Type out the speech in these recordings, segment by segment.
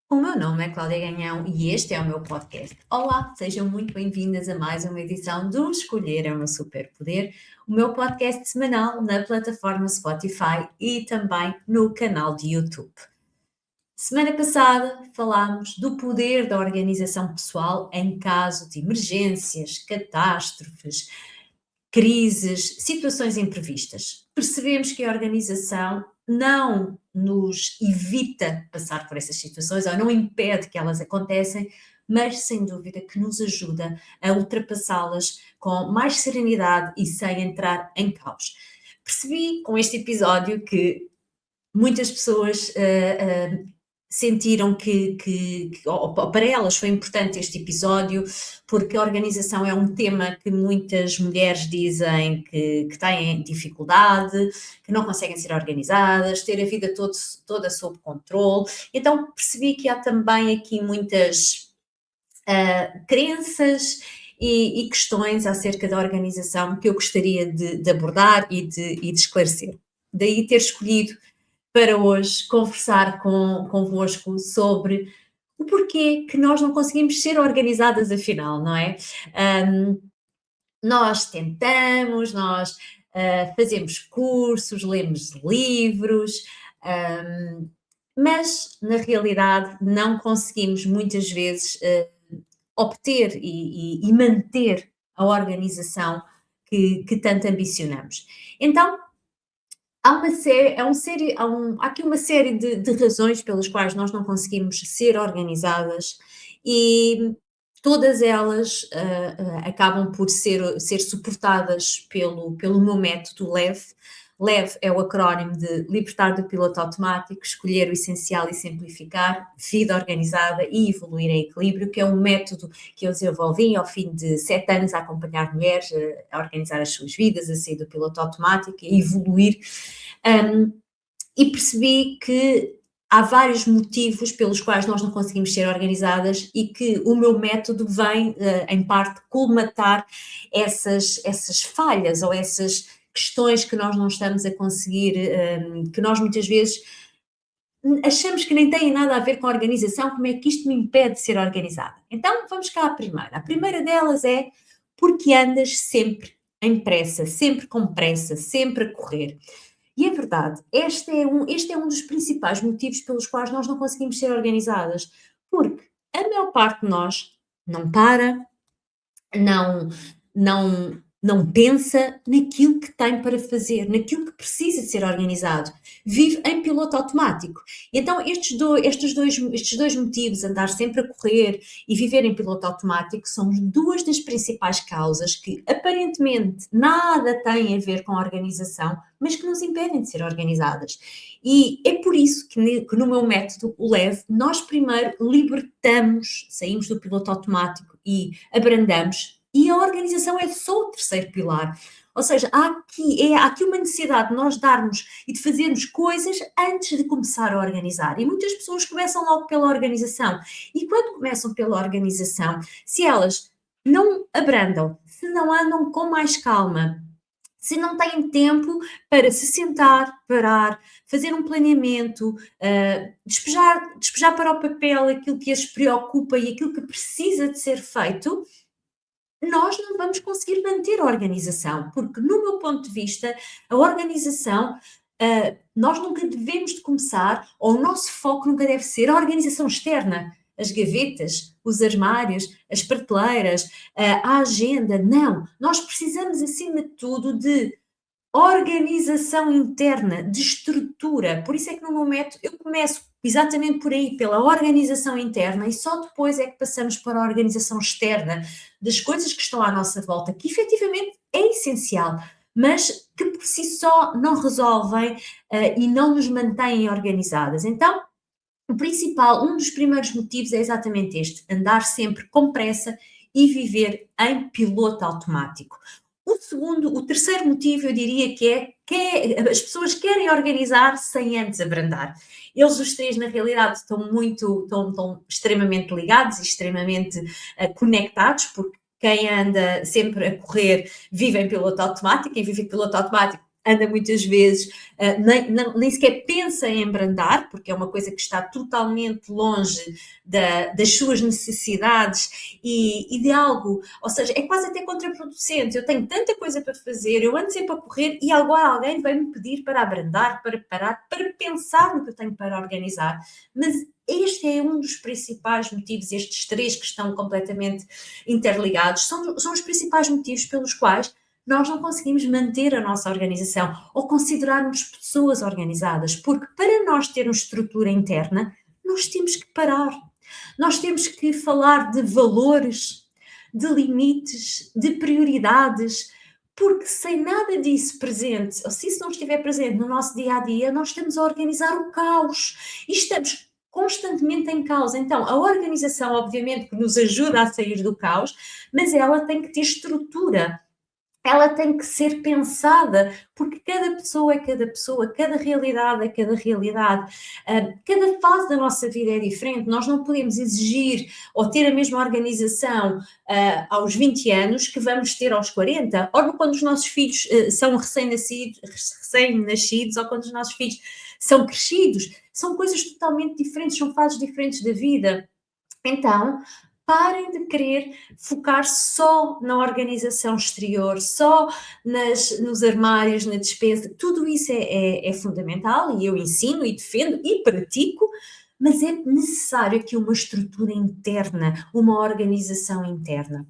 O meu nome é Cláudia Ganhão e este é o meu podcast. Olá, sejam muito bem-vindas a mais uma edição do Escolher é o meu superpoder, o meu podcast semanal na plataforma Spotify e também no canal de YouTube. Semana passada falámos do poder da organização pessoal em caso de emergências, catástrofes, crises, situações imprevistas. Percebemos que a organização não nos evita passar por essas situações ou não impede que elas acontecem, mas sem dúvida que nos ajuda a ultrapassá-las com mais serenidade e sem entrar em caos. Percebi com este episódio que muitas pessoas sentiram ou para elas foi importante este episódio, porque a organização é um tema que muitas mulheres dizem que têm dificuldade, que não conseguem ser organizadas, ter a vida toda sob controle. Então percebi que há também aqui muitas crenças e questões acerca da organização que eu gostaria de abordar e de esclarecer. Daí ter escolhido para hoje conversar convosco sobre o porquê que nós não conseguimos ser organizadas afinal, não é? Nós tentamos, nós fazemos cursos, lemos livros, mas na realidade não conseguimos muitas vezes obter e manter a organização que tanto ambicionamos. Então, há aqui uma série de razões pelas quais nós não conseguimos ser organizadas e todas elas acabam por ser suportadas pelo meu método LEV. LEV é o acrónimo de Libertar do Piloto Automático, Escolher o Essencial e Simplificar, Vida Organizada e Evoluir em Equilíbrio, que é um método que eu desenvolvi ao fim de 7 anos a acompanhar mulheres a organizar as suas vidas, a sair do piloto automático, a evoluir. E percebi que há vários motivos pelos quais nós não conseguimos ser organizadas e que o meu método vem, em parte, colmatar essas falhas ou essas questões que nós não estamos a conseguir, que nós muitas vezes achamos que nem têm nada a ver com a organização, como é que isto me impede de ser organizada? Então, vamos cá à primeira. A primeira delas é porque andas sempre em pressa, sempre com pressa, sempre a correr. E é verdade, este é um dos principais motivos pelos quais nós não conseguimos ser organizadas, porque a maior parte de nós não para, não, não pensa naquilo que tem para fazer, naquilo que precisa de ser organizado. Vive em piloto automático. Então, estes dois motivos, andar sempre a correr e viver em piloto automático, são duas das principais causas que aparentemente nada têm a ver com a organização, mas que nos impedem de ser organizadas. E é por isso que no meu método, o LEV, nós primeiro libertamos, saímos do piloto automático e abrandamos, e a organização é só o terceiro pilar. Ou seja, há aqui uma necessidade de nós darmos e de fazermos coisas antes de começar a organizar. E muitas pessoas começam logo pela organização. E quando começam pela organização, se elas não abrandam, se não andam com mais calma, se não têm tempo para se sentar, parar, fazer um planeamento, despejar para o papel aquilo que as preocupa e aquilo que precisa de ser feito, nós não vamos conseguir manter a organização, porque no meu ponto de vista, a organização, nós nunca devemos de começar, ou o nosso foco nunca deve ser a organização externa, as gavetas, os armários, as prateleiras, a agenda, não. Nós precisamos, acima de tudo, de organização interna, de estrutura. Por isso é que no meu método eu começo exatamente por aí, pela organização interna, e só depois é que passamos para a organização externa, das coisas que estão à nossa volta, que efetivamente é essencial, mas que por si só não resolvem e não nos mantêm organizadas. Então, um dos primeiros motivos é exatamente este: andar sempre com pressa e viver em piloto automático. O terceiro motivo, eu diria que as pessoas querem organizar sem antes abrandar. Eles, os três, na realidade, estão extremamente ligados e extremamente conectados, porque quem anda sempre a correr vive em piloto automático, e vive em piloto automático anda muitas vezes, nem sequer pensa em abrandar, porque é uma coisa que está totalmente longe das suas necessidades e de algo, ou seja, é quase até contraproducente. Eu tenho tanta coisa para fazer, eu ando sempre a correr e agora alguém vai me pedir para abrandar, para parar, para pensar no que eu tenho para organizar. Mas este é um dos principais motivos, estes três que estão completamente interligados, são os principais motivos pelos quais nós não conseguimos manter a nossa organização ou considerarmos pessoas organizadas, porque para nós termos estrutura interna, nós temos que parar. Nós temos que falar de valores, de limites, de prioridades, porque sem nada disso presente, ou se isso não estiver presente no nosso dia a dia, nós estamos a organizar o caos e estamos constantemente em caos. Então, a organização, obviamente, que nos ajuda a sair do caos, mas ela tem que ter estrutura. Ela tem que ser pensada, porque cada pessoa, cada realidade é cada realidade, cada fase da nossa vida é diferente, nós não podemos exigir ou ter a mesma organização aos 20 anos que vamos ter aos 40, ou quando os nossos filhos são recém-nascidos, ou quando os nossos filhos são crescidos, são coisas totalmente diferentes, são fases diferentes da vida. Então, parem de querer focar só na organização exterior, só nos armários, na despensa. Tudo isso é fundamental e eu ensino e defendo e pratico, mas é necessário aqui uma estrutura interna, uma organização interna.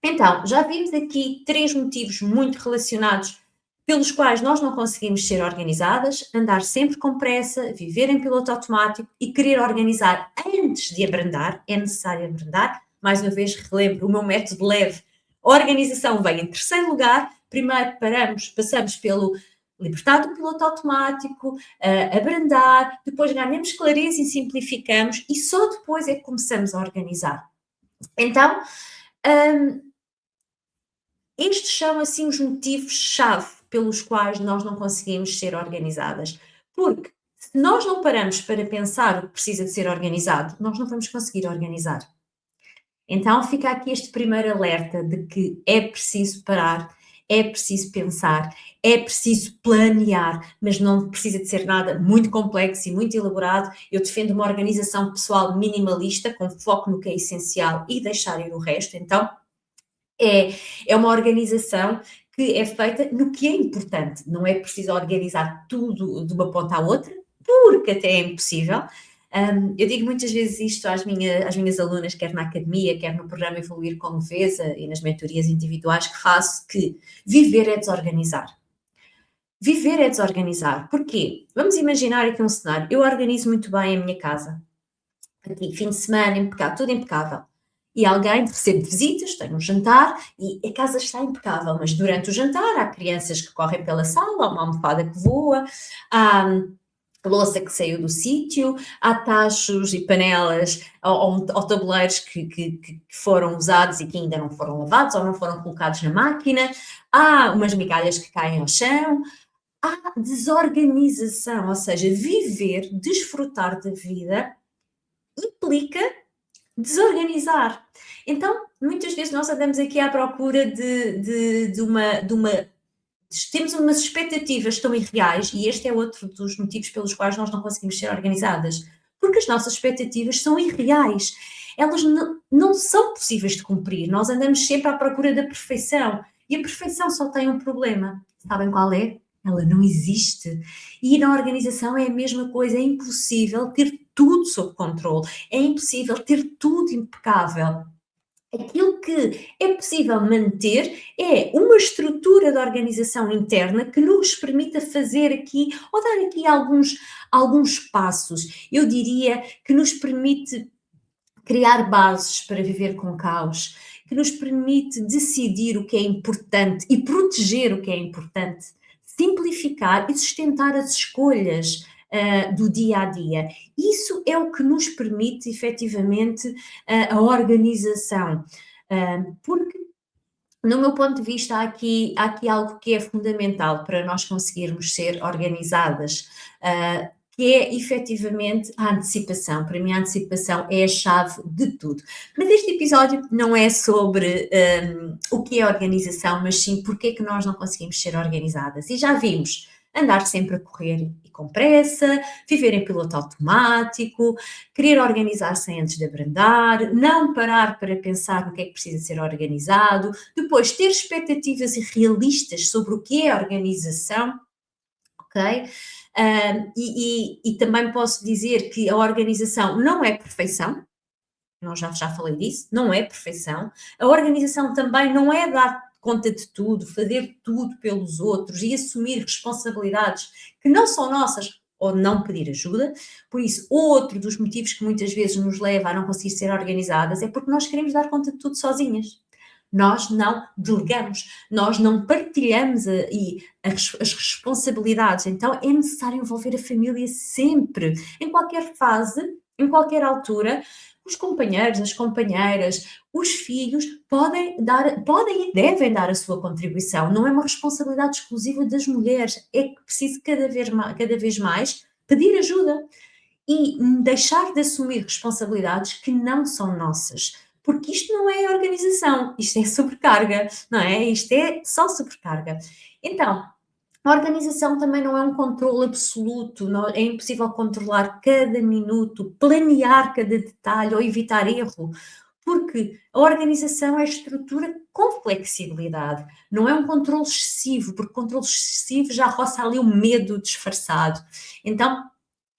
Então, já vimos aqui 3 motivos muito relacionados pelos quais nós não conseguimos ser organizadas: andar sempre com pressa, viver em piloto automático e querer organizar antes de abrandar. É necessário abrandar. Mais uma vez, relembro o meu método leve. A organização vem em terceiro lugar. Primeiro passamos pelo libertar do piloto automático, abrandar, depois ganhamos clareza e simplificamos e só depois é que começamos a organizar. Então, estes são, assim, os motivos-chave pelos quais nós não conseguimos ser organizadas. Porque se nós não paramos para pensar o que precisa de ser organizado, nós não vamos conseguir organizar. Então fica aqui este primeiro alerta de que é preciso parar, é preciso pensar, é preciso planear, mas não precisa de ser nada muito complexo e muito elaborado. Eu defendo uma organização pessoal minimalista, com foco no que é essencial e deixar ir o resto. Então, é uma organização que é feita no que é importante. Não é preciso organizar tudo de uma ponta à outra, porque até é impossível. Eu digo muitas vezes isto às minhas alunas, quer na academia, quer no programa Evoluir com Leveza e nas mentorias individuais que faço, que viver é desorganizar. Viver é desorganizar. Porquê? Vamos imaginar aqui um cenário. Eu organizo muito bem a minha casa. Aqui, fim de semana, impecável, tudo impecável. E alguém recebe visitas, tem um jantar e a casa está impecável, mas durante o jantar há crianças que correm pela sala, há uma almofada que voa, há louça que saiu do sítio, há tachos e panelas ou tabuleiros que foram usados e que ainda não foram lavados ou não foram colocados na máquina, há umas migalhas que caem ao chão, há desorganização, ou seja, viver, desfrutar da vida implica desorganizar. Então, muitas vezes nós andamos aqui à procura de uma temos umas expectativas tão irreais, e este é outro dos motivos pelos quais nós não conseguimos ser organizadas, porque as nossas expectativas são irreais. Elas não são possíveis de cumprir. Nós andamos sempre à procura da perfeição, e a perfeição só tem um problema. Sabem qual é? Ela não existe. E na organização é a mesma coisa, é impossível ter tudo sob controle, é impossível ter tudo impecável. Aquilo que é possível manter é uma estrutura de organização interna que nos permita fazer aqui, ou dar aqui alguns passos. Eu diria que nos permite criar bases para viver com caos, que nos permite decidir o que é importante e proteger o que é importante, simplificar e sustentar as escolhas do dia a dia. Isso é o que nos permite, efetivamente, a organização. Porque, no meu ponto de vista, há aqui algo que é fundamental para nós conseguirmos ser organizadas, que é efetivamente a antecipação. Para mim, a antecipação é a chave de tudo. Mas este episódio não é sobre o que é organização, mas sim porque é que nós não conseguimos ser organizadas. E já vimos andar sempre a correr e com pressa, viver em piloto automático, querer organizar-se antes de abrandar, não parar para pensar no que é que precisa ser organizado, depois ter expectativas irrealistas sobre o que é organização, ok? E também posso dizer que a organização não é perfeição, já falei disso, não é perfeição. A organização também não é dar conta de tudo, fazer tudo pelos outros e assumir responsabilidades que não são nossas ou não pedir ajuda. Por isso, outro dos motivos que muitas vezes nos leva a não conseguir ser organizadas é porque nós queremos dar conta de tudo sozinhas. Nós não delegamos, nós não partilhamos as responsabilidades. Então é necessário envolver a família sempre, em qualquer fase, em qualquer altura. Os companheiros, as companheiras, os filhos podem e devem dar a sua contribuição. Não é uma responsabilidade exclusiva das mulheres. É que preciso cada vez mais pedir ajuda e deixar de assumir responsabilidades que não são nossas. Porque isto não é organização, isto é sobrecarga, não é? Isto é só sobrecarga. Então, a organização também não é um controle absoluto, é impossível controlar cada minuto, planear cada detalhe ou evitar erro, porque a organização é estrutura com flexibilidade, não é um controle excessivo, porque controle excessivo já roça ali o medo disfarçado. Então,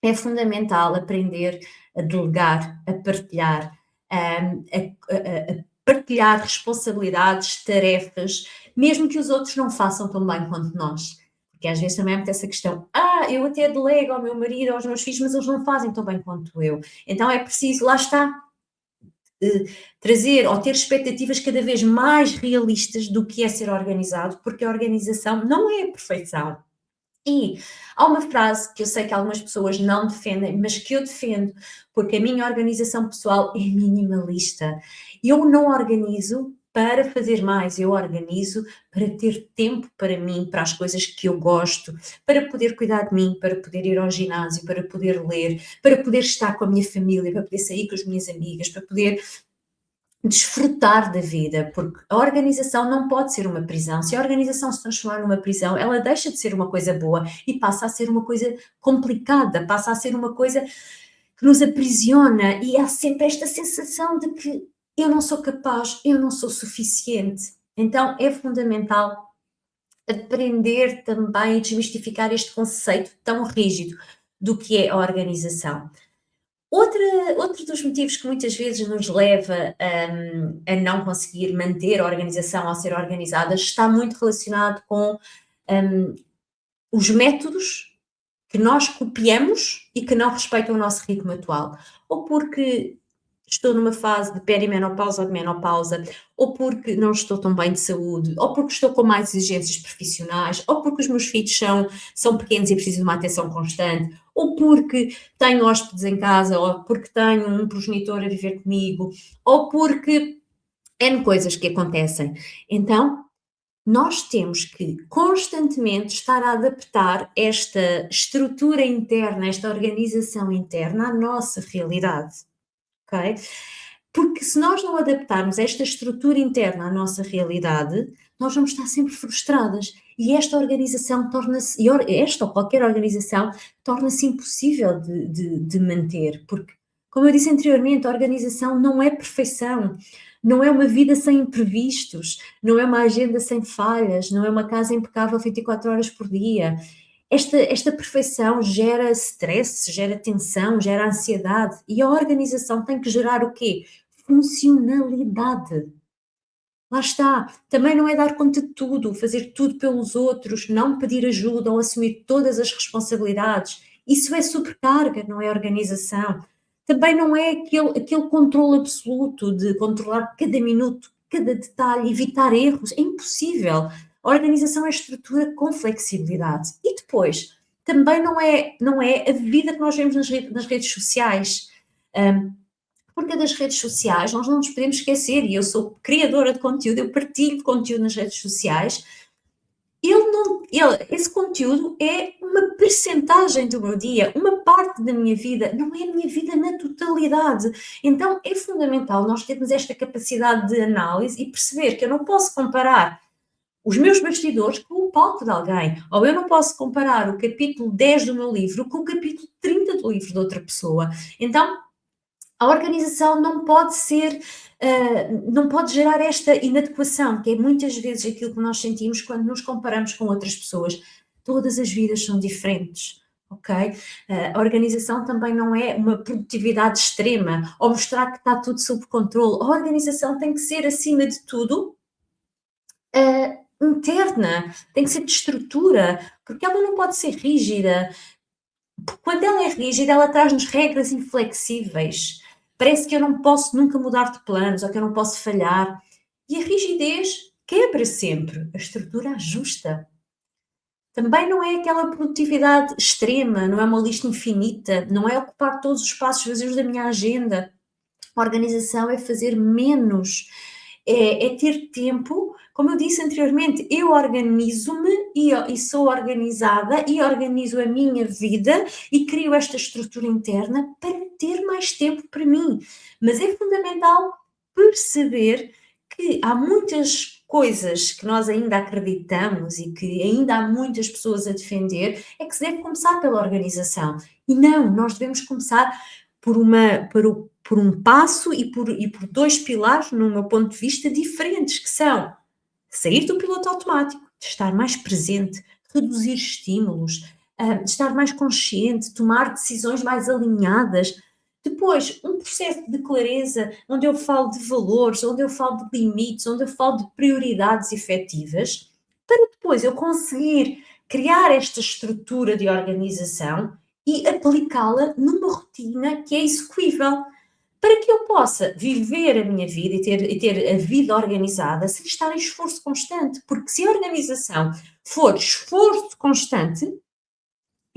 é fundamental aprender a delegar, a partilhar, a partilhar responsabilidades, tarefas, mesmo que os outros não façam tão bem quanto nós. Porque às vezes também há essa questão, eu até delego ao meu marido, aos meus filhos, mas eles não fazem tão bem quanto eu. Então é preciso, lá está, trazer ou ter expectativas cada vez mais realistas do que é ser organizado, porque a organização não é a perfeição. E há uma frase que eu sei que algumas pessoas não defendem, mas que eu defendo, porque a minha organização pessoal é minimalista. Eu não organizo para fazer mais, eu organizo para ter tempo para mim, para as coisas que eu gosto, para poder cuidar de mim, para poder ir ao ginásio, para poder ler, para poder estar com a minha família, para poder sair com as minhas amigas, para poder desfrutar da vida, porque a organização não pode ser uma prisão. Se a organização se transformar numa prisão, ela deixa de ser uma coisa boa e passa a ser uma coisa complicada, passa a ser uma coisa que nos aprisiona e há sempre esta sensação de que eu não sou capaz, eu não sou suficiente. Então é fundamental aprender também a desmistificar este conceito tão rígido do que é a organização. Outro dos motivos que muitas vezes nos leva a não conseguir manter a organização ou ser organizadas está muito relacionado com os métodos que nós copiamos e que não respeitam o nosso ritmo atual. Ou porque estou numa fase de perimenopausa ou de menopausa, ou porque não estou tão bem de saúde, ou porque estou com mais exigências profissionais, ou porque os meus filhos são pequenos e preciso de uma atenção constante, ou porque tenho hóspedes em casa, ou porque tenho um progenitor a viver comigo, ou porque N coisas que acontecem. Então, nós temos que constantemente estar a adaptar esta estrutura interna, esta organização interna à nossa realidade. Ok? Porque se nós não adaptarmos esta estrutura interna à nossa realidade, nós vamos estar sempre frustradas e esta organização torna-se, esta ou qualquer organização, torna-se impossível de manter, porque, como eu disse anteriormente, a organização não é perfeição, não é uma vida sem imprevistos, não é uma agenda sem falhas, não é uma casa impecável 24 horas por dia. Esta perfeição gera stress, gera tensão, gera ansiedade e a organização tem que gerar o quê? Funcionalidade. Lá está. Também não é dar conta de tudo, fazer tudo pelos outros, não pedir ajuda ou assumir todas as responsabilidades. Isso é sobrecarga, não é organização. Também não é aquele controle absoluto de controlar cada minuto, cada detalhe, evitar erros. É impossível. A organização é estrutura com flexibilidade. E depois, também não é a vida que nós vemos nas redes sociais. Porque das redes sociais nós não nos podemos esquecer, e eu sou criadora de conteúdo, eu partilho conteúdo nas redes sociais, esse conteúdo é uma percentagem do meu dia, uma parte da minha vida, não é a minha vida na totalidade. Então é fundamental nós termos esta capacidade de análise e perceber que eu não posso comparar os meus bastidores com o palco de alguém, ou eu não posso comparar o capítulo 10 do meu livro com o capítulo 30 do livro de outra pessoa. Então, a organização não pode ser, não pode gerar esta inadequação, que é muitas vezes aquilo que nós sentimos quando nos comparamos com outras pessoas. Todas as vidas são diferentes, ok? A organização também não é uma produtividade extrema, ou mostrar que está tudo sob controle. A organização tem que ser, acima de tudo, interna, tem que ser de estrutura, porque ela não pode ser rígida. Quando ela é rígida, ela traz-nos regras inflexíveis. Parece que eu não posso nunca mudar de planos, ou que eu não posso falhar. E a rigidez quebra sempre, a estrutura ajusta. Também não é aquela produtividade extrema, não é uma lista infinita, não é ocupar todos os espaços vazios da minha agenda. A organização é fazer menos, é ter tempo. Como eu disse anteriormente, eu organizo-me e sou organizada e organizo a minha vida e crio esta estrutura interna para ter mais tempo para mim. Mas é fundamental perceber que há muitas coisas que nós ainda acreditamos e que ainda há muitas pessoas a defender, é que se deve começar pela organização. E não, nós devemos começar por um passo e por dois pilares, no meu ponto de vista, diferentes, que são sair do piloto automático, estar mais presente, reduzir estímulos, estar mais consciente, tomar decisões mais alinhadas. Depois, um processo de clareza, onde eu falo de valores, onde eu falo de limites, onde eu falo de prioridades efetivas, para depois eu conseguir criar esta estrutura de organização e aplicá-la numa rotina que é execuível, para que eu possa viver a minha vida e ter a vida organizada sem estar em esforço constante. Porque se a organização for esforço constante,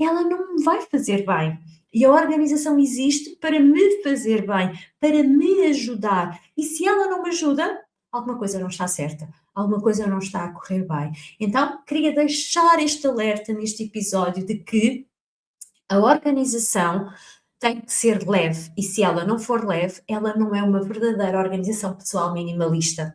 ela não me vai fazer bem. E a organização existe para me fazer bem, para me ajudar. E se ela não me ajuda, alguma coisa não está certa, alguma coisa não está a correr bem. Então, queria deixar este alerta neste episódio de que a organização tem que ser leve, e se ela não for leve, ela não é uma verdadeira organização pessoal minimalista.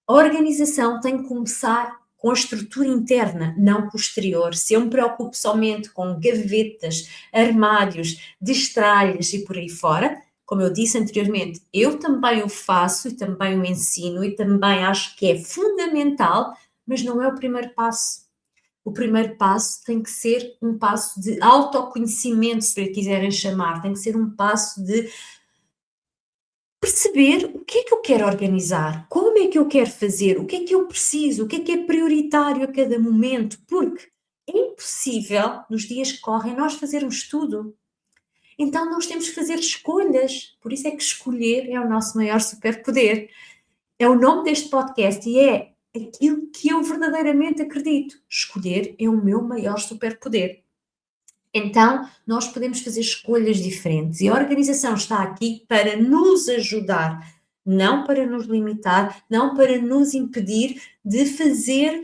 A organização tem que começar com a estrutura interna, não com o exterior. Se eu me preocupo somente com gavetas, armários, destralhos e por aí fora, como eu disse anteriormente, eu também o faço e também o ensino e também acho que é fundamental, mas não é o primeiro passo. O primeiro passo tem que ser um passo de autoconhecimento, se lhe quiserem chamar, tem que ser um passo de perceber o que é que eu quero organizar, como é que eu quero fazer, o que é que eu preciso, o que é prioritário a cada momento, porque é impossível, nos dias que correm, nós fazermos tudo. Então nós temos que fazer escolhas, por isso é que escolher é o nosso maior superpoder. É o nome deste podcast e é aquilo que eu verdadeiramente acredito. Escolher é o meu maior superpoder. Então, nós podemos fazer escolhas diferentes e a organização está aqui para nos ajudar, não para nos limitar, não para nos impedir de fazer,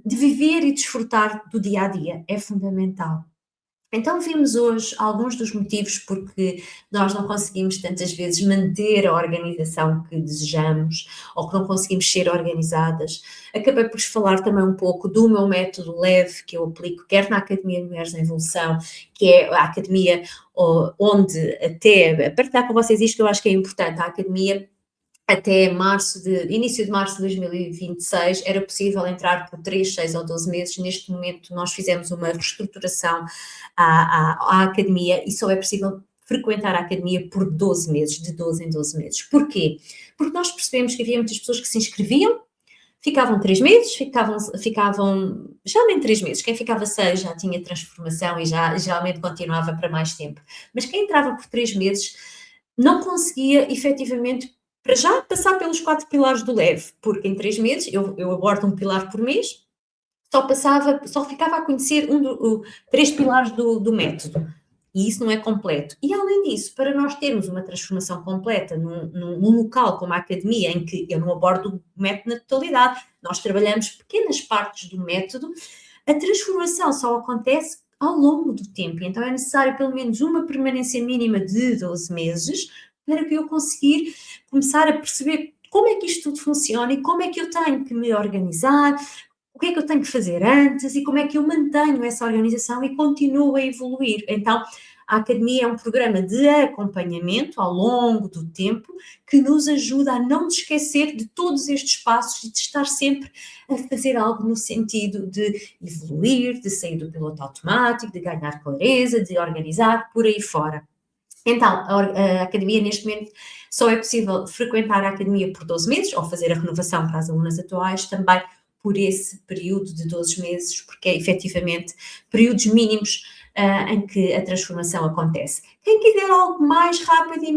de viver e desfrutar do dia a dia. É fundamental. Então vimos hoje alguns dos motivos porque nós não conseguimos tantas vezes manter a organização que desejamos ou que não conseguimos ser organizadas. Acabei por falar também um pouco do meu método leve que eu aplico quer na Academia de Mulheres em Evolução, que é a academia onde até, partilhar com vocês isto que eu acho que é importante, a academia até início de março de 2026 era possível entrar por 3, 6 ou 12 meses. Neste momento nós fizemos uma reestruturação à academia e só é possível frequentar a academia por 12 meses, de 12 em 12 meses. Porquê? Porque nós percebemos que havia muitas pessoas que se inscreviam, ficavam 3 meses, ficavam já nem 3 meses, quem ficava 6 já tinha transformação e já geralmente continuava para mais tempo, mas quem entrava por 3 meses não conseguia efetivamente para já passar pelos 4 pilares do leve, porque em 3 meses eu abordo um pilar por mês, só ficava a conhecer 3 pilares do método, e isso não é completo. E além disso, para nós termos uma transformação completa num local como a academia, em que eu não abordo o método na totalidade, nós trabalhamos pequenas partes do método, a transformação só acontece ao longo do tempo. Então é necessário pelo menos uma permanência mínima de 12 meses para que eu conseguir começar a perceber como é que isto tudo funciona e como é que eu tenho que me organizar, o que é que eu tenho que fazer antes e como é que eu mantenho essa organização e continuo a evoluir. Então, a academia é um programa de acompanhamento ao longo do tempo que nos ajuda a não nos esquecer de todos estes passos e de estar sempre a fazer algo no sentido de evoluir, de sair do piloto automático, de ganhar clareza, de organizar, por aí fora. Então, a academia neste momento só é possível frequentar a academia por 12 meses ou fazer a renovação para as alunas atuais também por esse período de 12 meses, porque é efetivamente períodos mínimos em que a transformação acontece. Quem quiser algo mais rápido e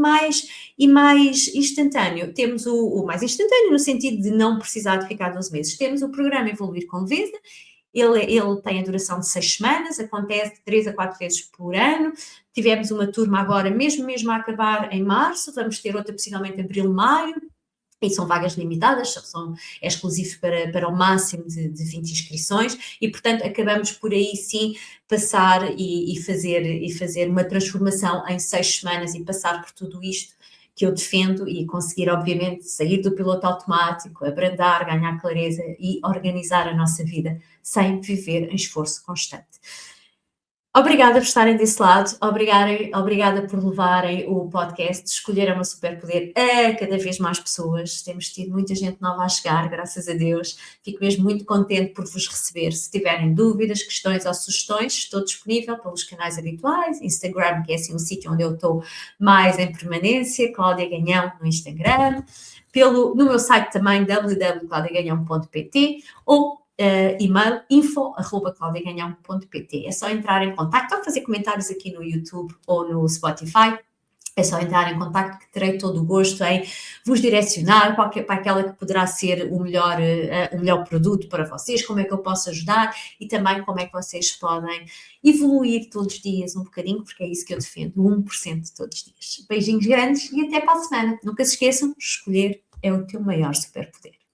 mais instantâneo, temos o mais instantâneo no sentido de não precisar de ficar 12 meses. Temos o programa Evoluir com Leveza. Ele tem a duração de 6 semanas, acontece 3 a 4 vezes por ano. Tivemos uma turma agora, mesmo a acabar em março, vamos ter outra possivelmente em abril, maio, e são vagas limitadas, é exclusivo para o máximo de 20 inscrições, e portanto acabamos por aí sim passar e fazer uma transformação em 6 semanas e passar por tudo isto que eu defendo e conseguir, obviamente, sair do piloto automático, abrandar, ganhar clareza e organizar a nossa vida sem viver em esforço constante. Obrigada por estarem desse lado, obrigada por levarem o podcast, escolheram o Superpoder a cada vez mais pessoas, temos tido muita gente nova a chegar, graças a Deus, fico mesmo muito contente por vos receber. Se tiverem dúvidas, questões ou sugestões, estou disponível pelos canais habituais, Instagram, que é assim um sítio onde eu estou mais em permanência, Cláudia Ganhão no Instagram, no meu site também, www.claudiaganhão.pt, ou e-mail info@claudiaganhão.pt. É só entrar em contato ou fazer comentários aqui no YouTube ou no Spotify. É só entrar em contato que terei todo o gosto em vos direcionar para aquela que poderá ser o melhor produto para vocês, como é que eu posso ajudar e também como é que vocês podem evoluir todos os dias um bocadinho, porque é isso que eu defendo, 1% todos os dias. Beijinhos grandes e até para a semana. Nunca se esqueçam, escolher é o teu maior superpoder.